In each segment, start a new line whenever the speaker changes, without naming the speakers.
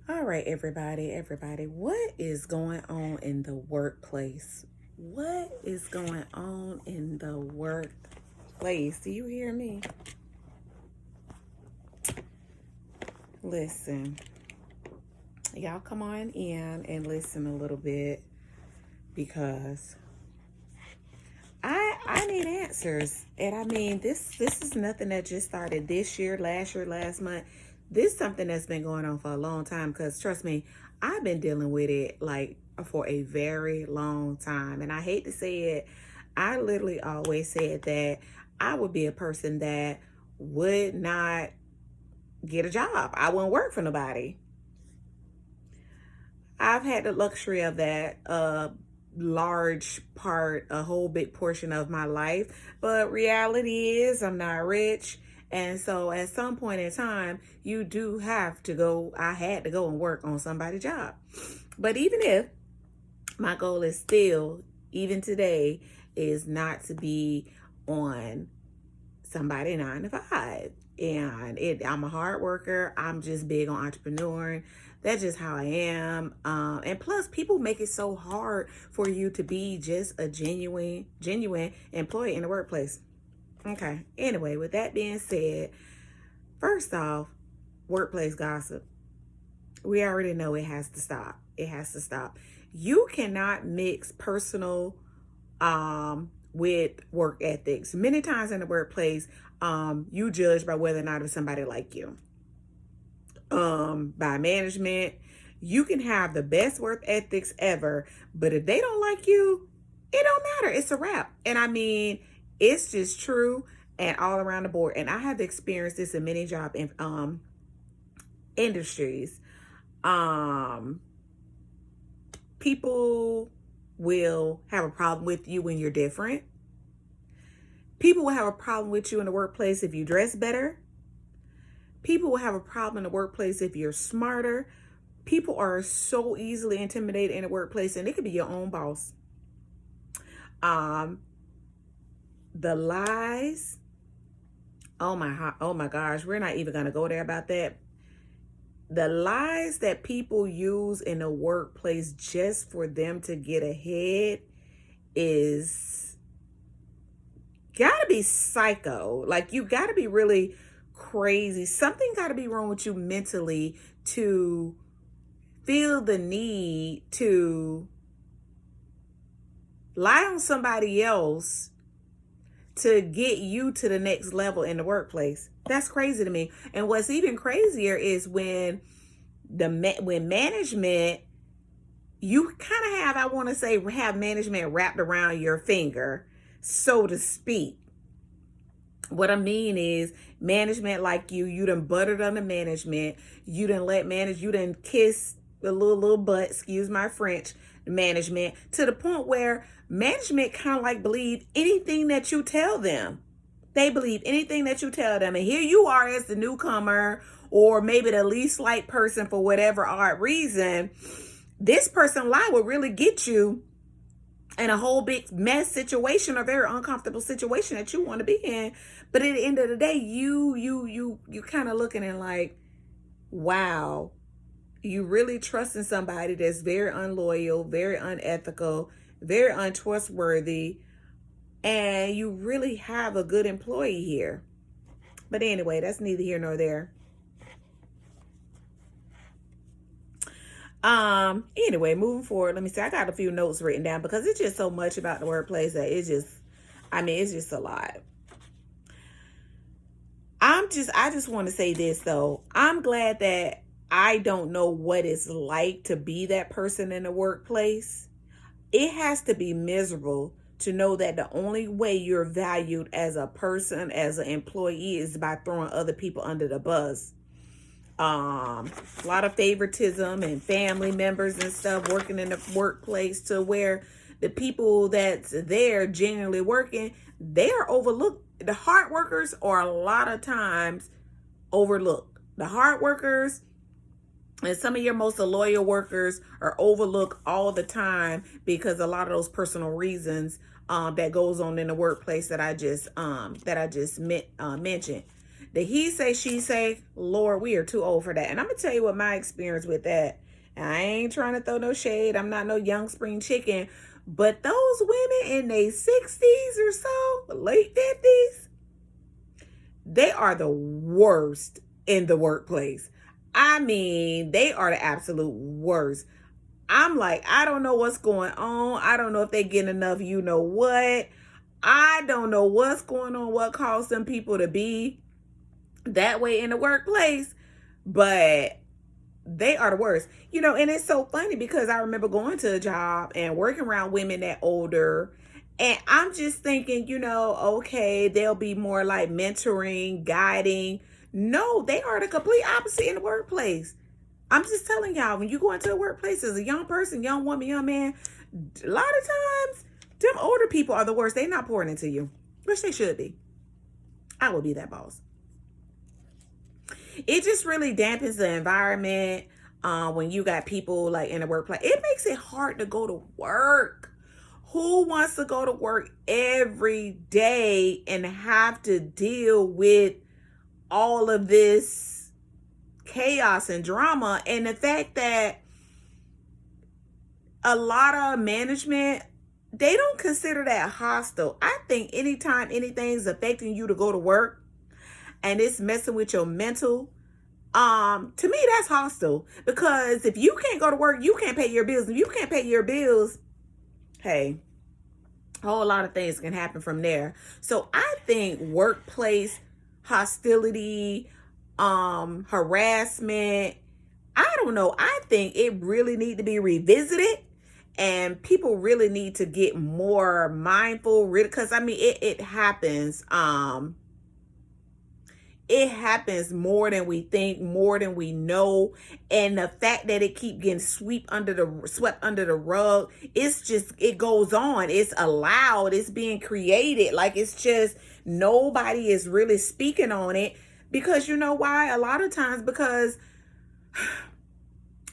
All right, everybody, what is going on in the workplace? What is going on in the workplace? Do you hear me? Listen, y'all come on in and listen a little bit because I need answers. And I mean, this is nothing that just started this year, last month. This is something that's been going on for a long time because trust me, I've been dealing with it like for a very long time. And I hate to say it, I literally always said that I would be a person that would not get a job. I wouldn't work for nobody. I've had the luxury of that large part, a whole big portion of my life. But reality is I'm not rich. And so at some point in time, you do have to go. I had to go and work on somebody's job. But even if my goal is still, even today, is not to be on somebody 9 to 5. I'm a hard worker. I'm just big on entrepreneuring. That's just how I am. And plus, people make it so hard for you to be just a genuine employee in the workplace. Okay. Anyway, with that being said, first off, workplace gossip. We already know it has to stop. It has to stop. You cannot mix personal with work ethics. Many times in the workplace, you judge by whether or not if somebody like you. By management, you can have the best work ethics ever, but if they don't like you, it don't matter. It's a wrap. And I mean, it's just true and all around the board. And I have experienced this in many job industries. People will have a problem with you when you're different. People will have a problem with you in the workplace if you dress better. People will have a problem in the workplace if you're smarter. People are so easily intimidated in the workplace, and it could be your own boss. The lies. Oh my gosh, we're not even gonna go there about that. The lies that people use in the workplace just for them to get ahead is gotta be psycho. Like, you gotta be really crazy. Something gotta be wrong with you mentally to feel the need to lie on somebody else to get you to the next level in the workplace. That's crazy to me. And what's even crazier is when management, you kind of have, I want to say, have management wrapped around your finger, so to speak. What I mean is management like you done buttered on the management. You done kiss the little butt, excuse my French, management, to the point where management kind of like believe anything that you tell them. They believe anything that you tell them. And here you are as the newcomer, or maybe the least liked person for whatever odd reason. This person lie will really get you in a whole big mess situation, or very uncomfortable situation that you want to be in. But at the end of the day, you kind of looking and like, wow, you really trusting somebody that's very unloyal, very unethical, very untrustworthy, and you really have a good employee here. But anyway, that's neither here nor there. Anyway, moving forward, let me see. I got a few notes written down because it's just so much about the workplace that it's just a lot. I just want to say this though. I'm glad that I don't know what it's like to be that person in the workplace. It has to be miserable to know that the only way you're valued as a person, as an employee, is by throwing other people under the bus. A lot of favoritism and family members and stuff working in the workplace, to where the people that's there genuinely working, they are overlooked. The hard workers are a lot of times overlooked. The hard workers and some of your most loyal workers are overlooked all the time because a lot of those personal reasons that goes on in the workplace that I just mentioned. The he say, she say, Lord, we are too old for that. And I'm going to tell you what my experience with that. I ain't trying to throw no shade. I'm not no young spring chicken. But those women in their 60s or so, late 50s, they are the worst in the workplace. I mean, they are the absolute worst. I'm like, I don't know what's going on. I don't know if they getting enough you know what. I don't know what's going on, what caused them people to be that way in the workplace, but they are the worst. You know, and it's so funny because I remember going to a job and working around women that older, and I'm just thinking, you know, okay, they'll be more like mentoring, guiding. No, they are the complete opposite in the workplace. I'm just telling y'all, when you go into a workplace as a young person, young woman, young man, a lot of times, them older people are the worst. They're not pouring into you, which they should be. I will be that boss. It just really dampens the environment when you got people like in the workplace. It makes it hard to go to work. Who wants to go to work every day and have to deal with all of this chaos and drama? And the fact that a lot of management, they don't consider that hostile. I think anytime anything's affecting you to go to work and it's messing with your mental, to me, that's hostile. Because if you can't go to work, you can't pay your bills. If you can't pay your bills, hey, a whole lot of things can happen from there. So I think workplace hostility, harassment, I don't know. I think it really need to be revisited. And people really need to get more mindful, because I mean, it happens. It happens more than we think, more than we know. And the fact that it keep getting swept under the rug, it's just, it goes on. It's allowed. It's being created. Like, it's just, nobody is really speaking on it. Because you know why? A lot of times, because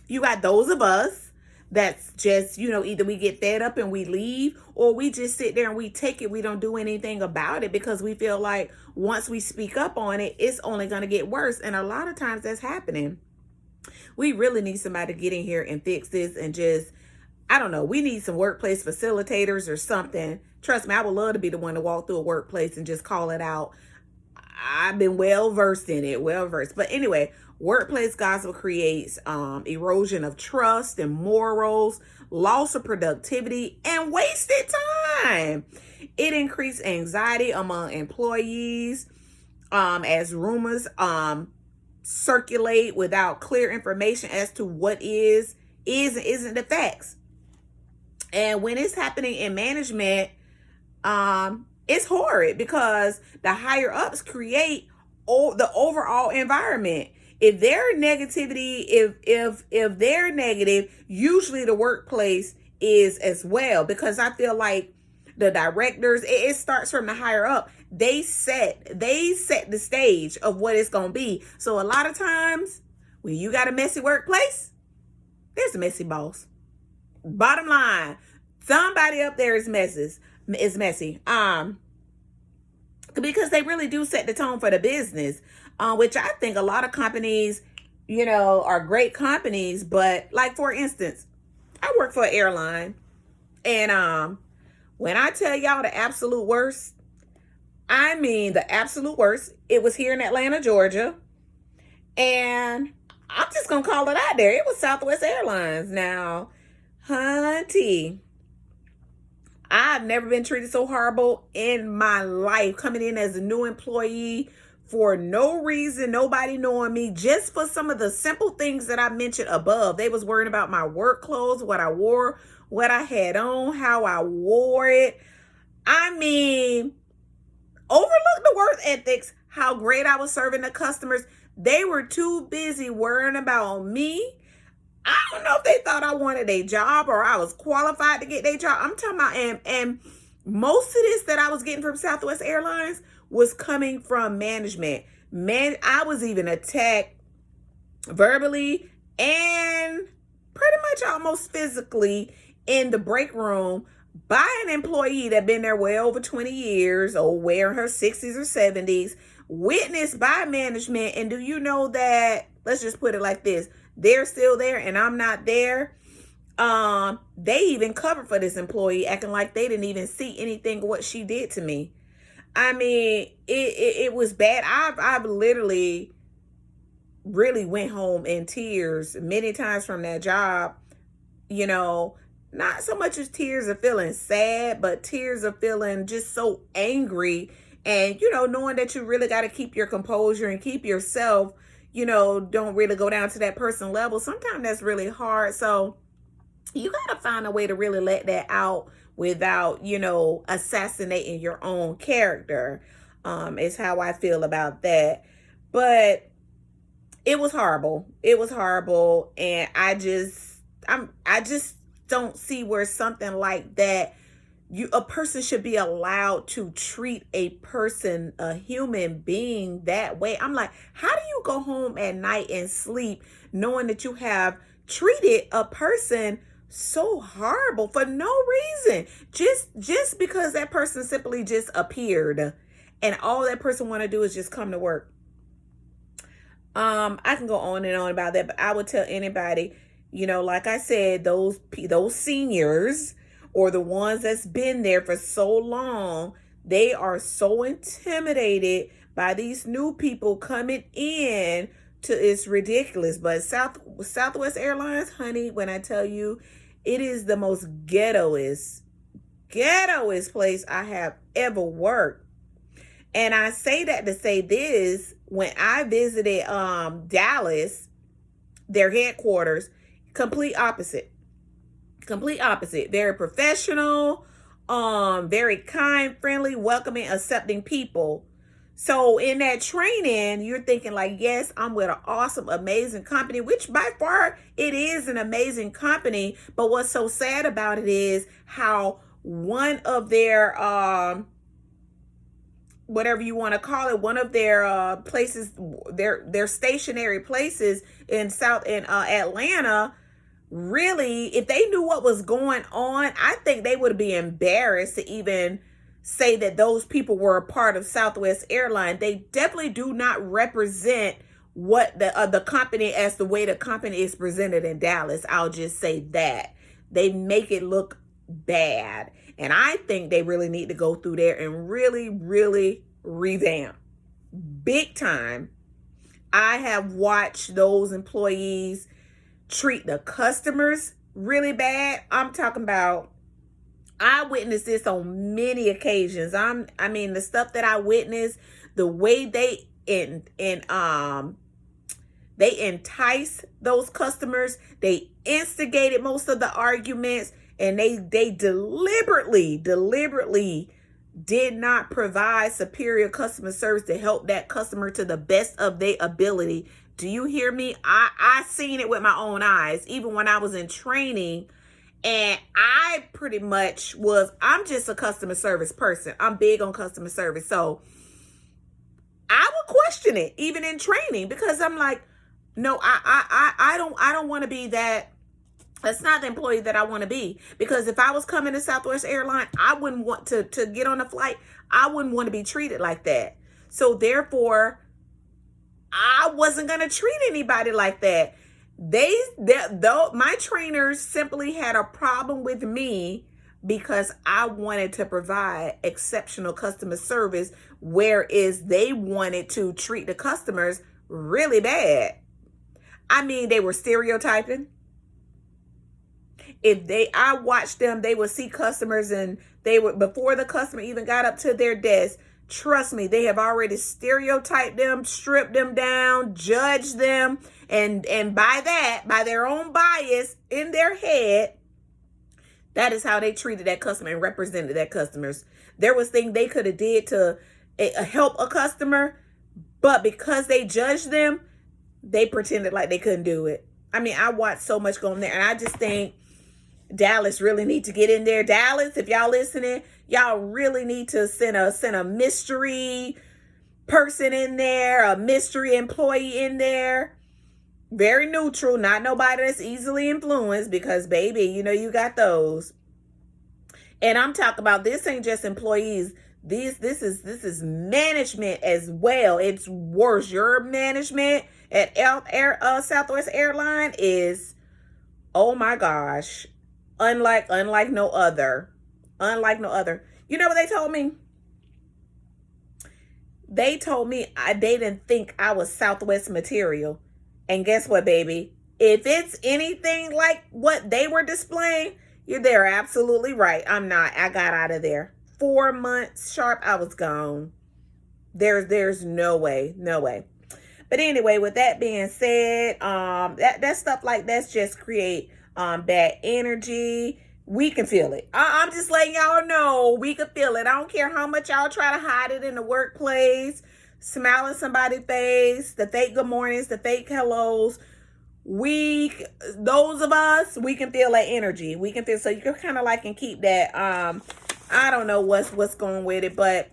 you got those of us that's just, you know, either we get fed up and we leave, or we just sit there and we take it. We don't do anything about it because we feel like once we speak up on it, it's only going to get worse. And a lot of times that's happening. We really need somebody to get in here and fix this and just, I don't know, we need some workplace facilitators or something. Trust me, I would love to be the one to walk through a workplace and just call it out. I've been well versed in it, But anyway, workplace gossip creates erosion of trust and morals, loss of productivity, and wasted time. It increased anxiety among employees as rumors circulate without clear information as to what is and isn't the facts. And when it's happening in management, it's horrid because the higher ups create the overall environment. If they're negativity, if they're negative, usually the workplace is as well. Because I feel like the directors, it starts from the higher up. They set the stage of what it's gonna be. So a lot of times when you got a messy workplace, there's a messy boss. Bottom line, somebody up there is messy. Because they really do set the tone for the business, which I think a lot of companies, you know, are great companies. But like, for instance, I work for an airline, and when I tell y'all the absolute worst, I mean the absolute worst. It was here in Atlanta, Georgia, and I'm just gonna call it out there. It was Southwest Airlines. Now, hunty, I've never been treated so horrible in my life, coming in as a new employee for no reason, nobody knowing me, just for some of the simple things that I mentioned above. They was worrying about my work clothes, what I wore, what I had on, how I wore it. I mean, overlook the work ethics, how great I was serving the customers. They were too busy worrying about me. I don't know if they thought I wanted a job or I was qualified to get their job. I'm talking about, and most of this that I was getting from Southwest Airlines was coming from management. I was even attacked verbally and pretty much almost physically in the break room by an employee that been there well over 20 years, or wearing her 60s or 70s, witnessed by management. And do you know that, let's just put it like this, they're still there and I'm not there. They even covered for this employee, acting like they didn't even see anything of what she did to me. I mean, it was bad. I've literally really went home in tears many times from that job. You know, not so much as tears of feeling sad, but tears of feeling just so angry. And, you know, knowing that you really got to keep your composure and keep yourself, you know, don't really go down to that person level. Sometimes that's really hard. So you got to find a way to really let that out without, you know, assassinating your own character, is how I feel about that. But it was horrible. It was horrible. And I just don't see where something like that, a person should be allowed to treat a person, a human being, that way. I'm like, how do you go home at night and sleep knowing that you have treated a person so horrible for no reason, just because that person simply just appeared and all that person want to do is just come to work? I can go on and on about that, but I would tell anybody, you know, like I said, those seniors or the ones that's been there for so long, they are so intimidated by these new people coming in to, it's ridiculous. But Southwest Airlines, honey, when I tell you, it is the most ghettoest place I have ever worked. And I say that to say this, when I visited Dallas, their headquarters, complete opposite. Very professional, very kind, friendly, welcoming, accepting people. So in that training, you're thinking like, yes, I'm with an awesome, amazing company, which by far it is an amazing company. But what's so sad about it is how one of their, whatever you want to call it, one of their places, their stationary places in Atlanta, really, if they knew what was going on, I think they would be embarrassed to even say that those people were a part of Southwest Airlines. They definitely do not represent what the company as the way the company is presented in Dallas. I'll just say that. They make it look bad. And I think they really need to go through there and really, really revamp. Big time. I have watched those employees treat the customers really bad. I'm talking about, I witnessed this on many occasions. I mean, the stuff that I witnessed, the way they entice those customers, they instigated most of the arguments, and they deliberately did not provide superior customer service to help that customer to the best of their ability. Do you hear me? I seen it with my own eyes, even when I was in training. And I pretty much I'm just a customer service person. I'm big on customer service. So I would question it even in training, because I'm like, no, I don't want to be that. That's not the employee that I want to be. Because if I was coming to Southwest Airlines, I wouldn't want to get on a flight. I wouldn't want to be treated like that. So therefore, I wasn't going to treat anybody like that. My trainers simply had a problem with me because I wanted to provide exceptional customer service, whereas they wanted to treat the customers really bad. I mean, they were stereotyping. I watched them, they would see customers and they would, before the customer even got up to their desk, trust me, they have already stereotyped them, stripped them down, judged them. And by that, by their own bias in their head, that is how they treated that customer and represented that customers. There was things they could have did to help a customer, but because they judged them, they pretended like they couldn't do it. I mean, I watched so much going there, and I just think Dallas really need to get in there. Dallas, if y'all listening, y'all really need to send a mystery person in there, a mystery employee in there. Very neutral, not nobody that's easily influenced, because baby, you know you got those. And I'm talking about, this ain't just employees. This is management as well. It's worse. Your management at Southwest Airline is, oh my gosh, unlike no other. Unlike no other. You know what they told me? They told me they didn't think I was Southwest material. And guess what, baby? If it's anything like what they were displaying, they're absolutely right. I'm not. I got out of there. 4 months sharp, I was gone. There's no way. No way. But anyway, with that being said, that stuff like that's just create bad energy. We can feel it. I'm just letting y'all know we can feel it. I don't care how much y'all try to hide it in the workplace, smile in somebody's face, the fake good mornings, the fake hellos. Those of us, we can feel that energy. We can feel, so you can kind of like and keep that. I don't know what's going with it, but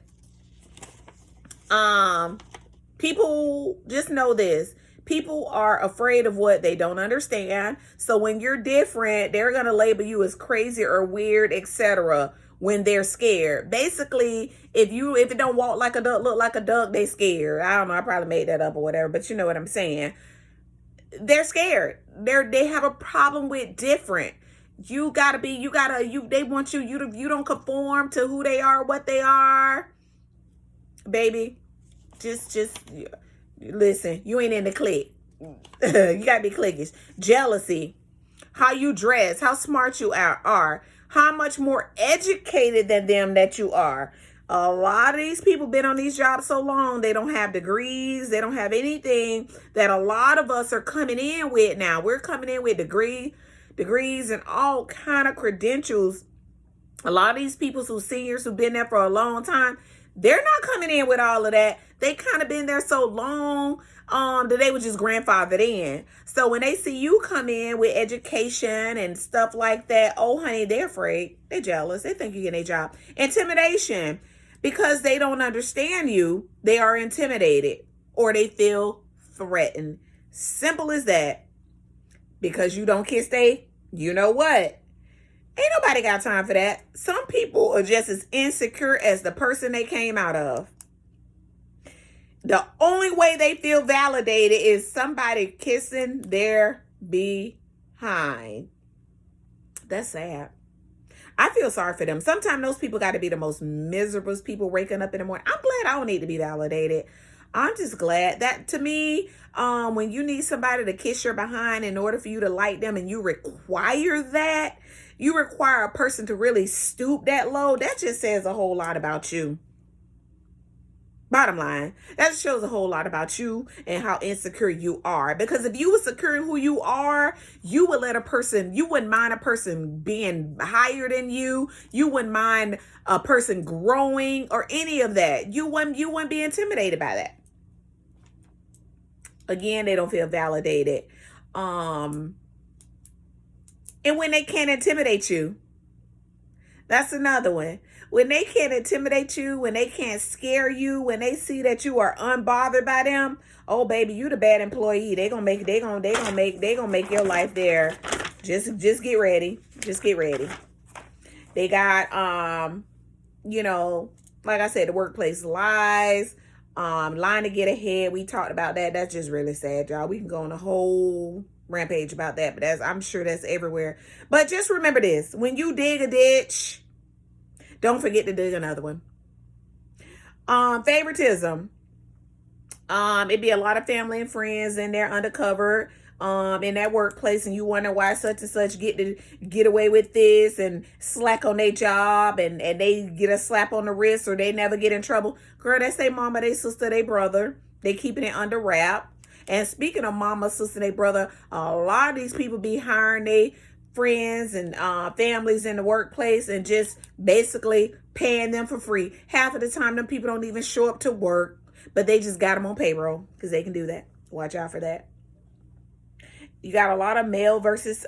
people just know this. People are afraid of what they don't understand. So when you're different, they're going to label you as crazy or weird, etc. when they're scared. Basically, if it don't walk like a duck, look like a duck, they scared. I don't know. I probably made that up or whatever, but you know what I'm saying. They're scared. They have a problem with different. They want you don't conform to who they are, what they are. Baby, just listen, you ain't in the clique. You gotta be cliquish. Jealousy, how you dress, how smart you are, how much more educated than them that you are. A lot of these people been on these jobs so long, they don't have degrees, they don't have anything that a lot of us are coming in with now. We're coming in with degrees and all kind of credentials. A lot of these people seniors who've been there for a long time, they're not coming in with all of that. They kind of been there so long that they were just grandfathered in. So when they see you come in with education and stuff like that, oh honey, they're afraid. They're jealous. They think you're getting a job. Intimidation. Because they don't understand you, they are intimidated or they feel threatened. Simple as that. Because you don't kiss you know what? Ain't nobody got time for that. Some people are just as insecure as the person they came out of. The only way they feel validated is somebody kissing their behind. That's sad. I feel sorry for them. Sometimes those people got to be the most miserable people waking up in the morning. I'm glad I don't need to be validated. I'm just glad that, to me, when you need somebody to kiss your behind in order for you to like them and you require that, you require a person to really stoop that low, that just says a whole lot about you. Bottom line, that shows a whole lot about you and how insecure you are. Because if you were secure in who you are, you wouldn't mind a person being higher than you. You wouldn't mind a person growing or any of that. You wouldn't be intimidated by that. Again, they don't feel validated. And when they can't intimidate you, that's another one. When they can't intimidate you, when they can't scare you, when they see that you are unbothered by them, oh baby, you the bad employee. They gonna make your life there. Just get ready. Just get ready. They got like I said, the workplace lies, lying to get ahead. We talked about that. That's just really sad, y'all. We can go on a whole rampage about that, but I'm sure that's everywhere. But just remember this: when you dig a ditch, don't forget to dig another one. Favoritism. It'd be a lot of family and friends in there undercover in that workplace, and you wonder why such and such get away with this and slack on their job, and they get a slap on the wrist or they never get in trouble. Girl, that's their mama, their sister, their brother. They keeping it under wrap. And speaking of mama, sister, their brother, a lot of these people be hiring their friends and families in the workplace and just basically paying them for free. Half of the time, them people don't even show up to work, but they just got them on payroll because they can do that. Watch out for that. You got a lot of male versus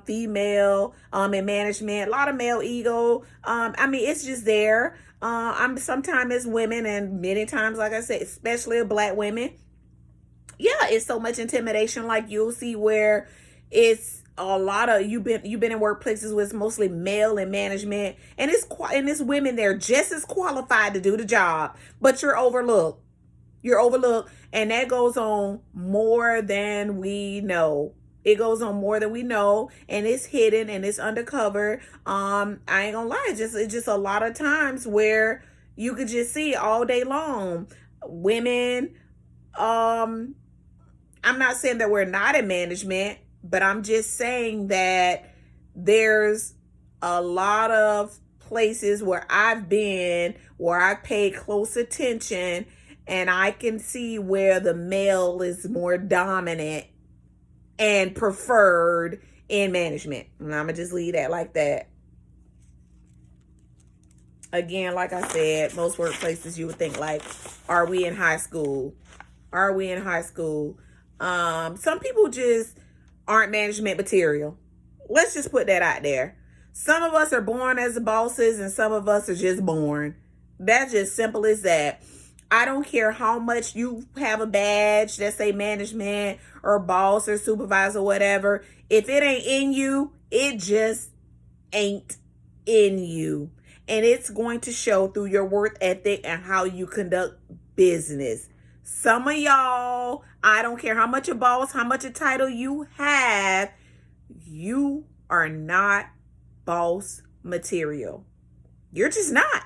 female in management. A lot of male ego. It's just there. Sometimes it's women, and many times, like I said, especially Black women. Yeah, it's so much intimidation. Like you'll see where it's a lot of you've been in workplaces where it's mostly male in management, and it's women, they're just as qualified to do the job, but you're overlooked. You're overlooked, and that goes on more than we know. It goes on more than we know, and it's hidden and it's undercover. I ain't gonna lie, it's just a lot of times where you could just see all day long women. I'm not saying that we're not in management, but I'm just saying that there's a lot of places where I've been, where I paid close attention, and I can see where the male is more dominant and preferred in management. And I'm going to just leave that like that. Again, like I said, most workplaces you would think like, are we in high school? Are we in high school? Some people just aren't management material. Let's just put that out there. Some of us are born as bosses, and some of us are just born. That's just simple as that. I don't care how much you have a badge that say management or boss or supervisor or whatever. If it ain't in you, it just ain't in you. And it's going to show through your work ethic and how you conduct business. Some of y'all, I don't care how much a boss, how much a title you have, you are not boss material. You're just not.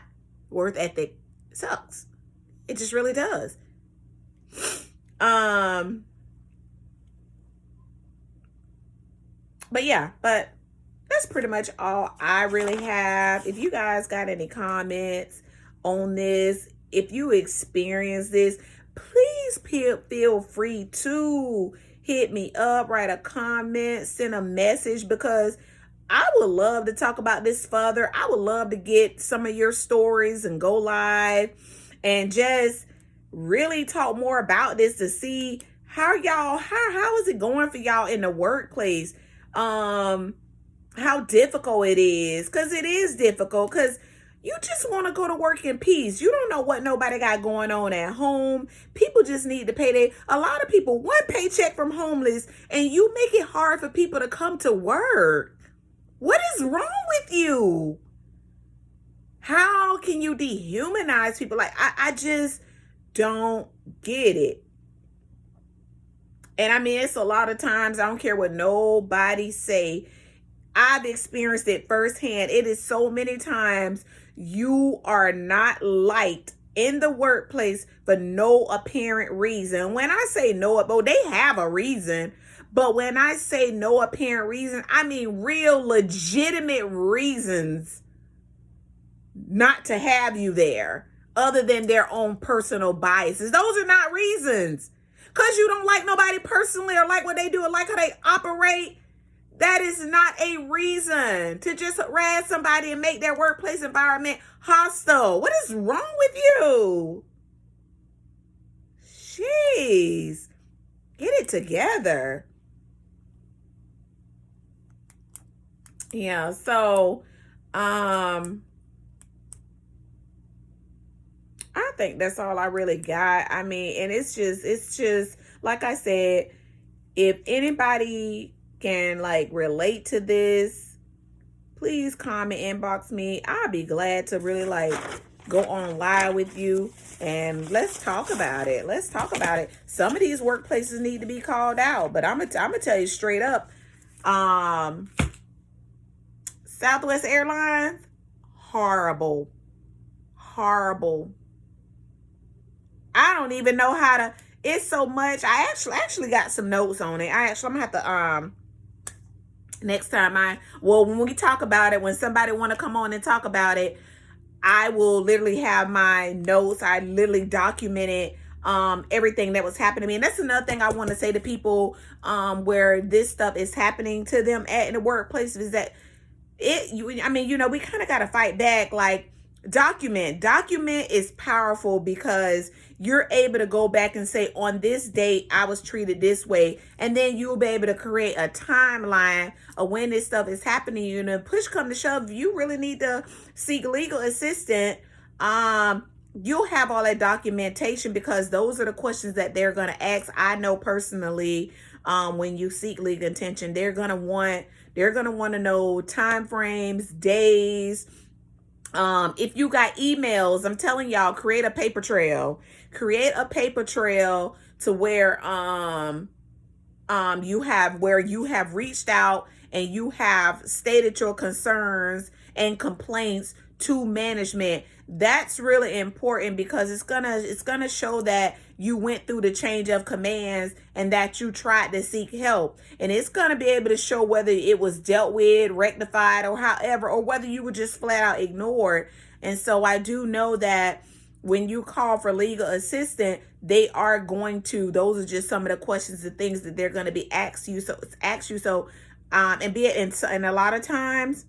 Work ethic sucks. It just really does. But that's pretty much all I really have. If you guys got any comments on this, if you experience this, please feel free to hit me up, write a comment, send a message, because I would love to talk about this further. I would love to get some of your stories and go live and just really talk more about this to see how is it going for y'all in the workplace? How difficult it is, because it is difficult, because you just want to go to work in peace. You don't know what nobody got going on at home. People just need to pay a lot of people one paycheck from homeless, and you make it hard for people to come to work. What is wrong with you? How can you dehumanize people? Like, I just don't get it. And I mean, it's a lot of times, I don't care what nobody say, I've experienced it firsthand. It is so many times you are not liked in the workplace for no apparent reason. When I say no, they have a reason. But when I say no apparent reason, I mean real legitimate reasons not to have you there, other than their own personal biases. Those are not reasons. Because you don't like nobody personally, or like what they do, or like how they operate. That is not a reason to just harass somebody and make their workplace environment hostile. What is wrong with you? Jeez. Get it together. Yeah, so I think that's all I really got. I mean, and it's just like I said, if anybody can like relate to this, please comment, inbox me. I'll be glad to really like go on live with you and let's talk about it. Let's talk about it. Some of these workplaces need to be called out, but I'm gonna tell you straight up, Southwest Airlines, horrible. I don't even know how to. It's so much. I actually got some notes on it. I'm gonna have to next time when we talk about it, when somebody want to come on and talk about it, I will literally have my notes. I literally documented everything that was happening to me. And that's another thing I want to say to people where this stuff is happening to them in the workplace, is that we kind of got to fight back. Like, document is powerful, because you're able to go back and say, on this date I was treated this way, and then you'll be able to create a timeline of when this stuff is happening. You know, push come to shove, you really need to seek legal assistance. You'll have all that documentation, because those are the questions that they're going to ask. I know personally, when you seek legal attention. They're gonna want to know time frames, days. If you got emails, I'm telling y'all, create a paper trail. Create a paper trail to where you have reached out and you have stated your concerns and complaints to management. That's really important because it's gonna show that you went through the change of commands and that you tried to seek help. And it's gonna be able to show whether it was dealt with, rectified, or however, or whether you were just flat out ignored. And so I do know that when you call for legal assistance, those are just some of the questions and things that they're going to be asked you. And a lot of times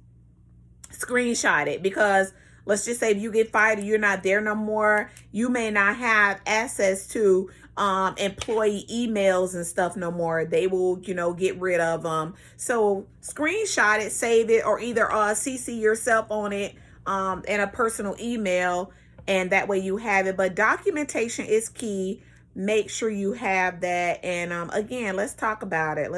screenshot it, because let's just say if you get fired and you're not there no more, you may not have access to employee emails and stuff no more. They will, get rid of them. So screenshot it, save it, or either CC yourself on it in a personal email, and that way you have it. But documentation is key. Make sure you have that. And again, let's talk about it.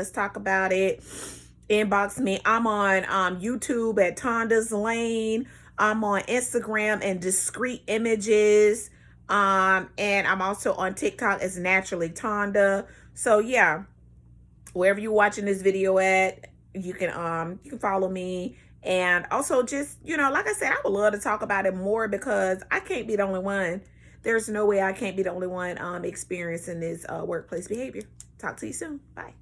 Inbox me. I'm on YouTube at Tonda's Lane. I'm on Instagram and Discreet Images. And I'm also on TikTok as Naturally Tonda. So yeah, wherever you're watching this video at, you can follow me. And also just, like I said, I would love to talk about it more because I can't be the only one. There's no way I can't be the only one experiencing this workplace behavior. Talk to you soon. Bye.